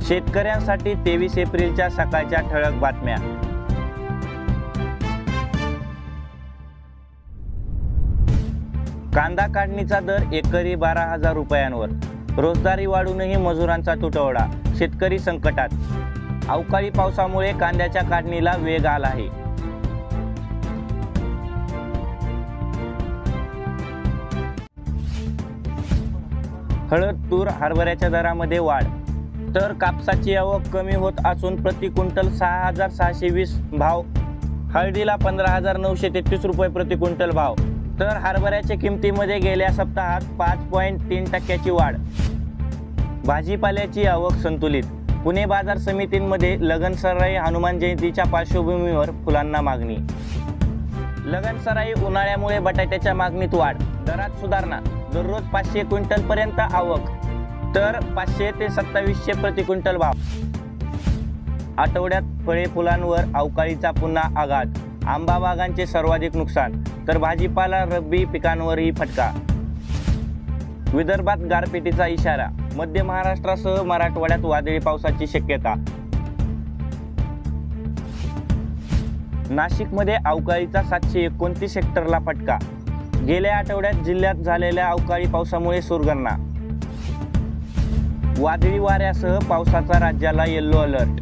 शेतकऱ्यांसाठी 23 एप्रिलच्या सकाळच्या ठळक बातम्या। कांदा काढणीचा दर एकरी 12,000 रुपयांवर। रोजंदारी वाढूनही मजुरांचा तुटवडा, शेतकरी संकटात। अवकाळी पावसामुळे कांद्याच्या काढणीला वेग आला आहे। हळद, तूर, हरभऱ्याच्या दरामध्ये वाढ, तर कापसाची आवक कमी होत असून प्रति क्विंटल 6,620 भाव। हळदीला 15,933 रुपये प्रति क्विंटल भाव, तर हरभऱ्याच्या किमतीमध्ये गेल्या सप्ताहात 5.3% वाढ। भाजीपाल्याची आवक संतुलित। पुणे बाजार समितींमध्ये लगनसराई हनुमान जयंतीच्या पार्श्वभूमीवर फुलांना मागणी। लगनसराई उन्हाळ्यामुळे बटाट्याच्या मागणीत वाढ, दरात सुधारणा। दररोज 500 क्विंटल पर्यंत आवक, तर 500 ते 2700 प्रति क्विंटल भाव। आठवड्यात फळे फुलांवर अवकाळीचा पुन्हा आघात, आंबा बागांचे सर्वाधिक नुकसान, तर भाजीपाला रब्बी पिकांवरही फटका। विदर्भात गारपिटीचा इशारा, मध्य महाराष्ट्रासह मराठवाड्यात वादळी पावसाची शक्यता। नाशिकमध्ये अवकाळीचा 729 हेक्टरला फटका। गेल्या आठवड्यात जिल्ह्यात झालेल्या अवकाळी पावसामुळे सुरगणना। वादळी वाऱ्यासह पावसाचा राज्याला येलो अलर्ट।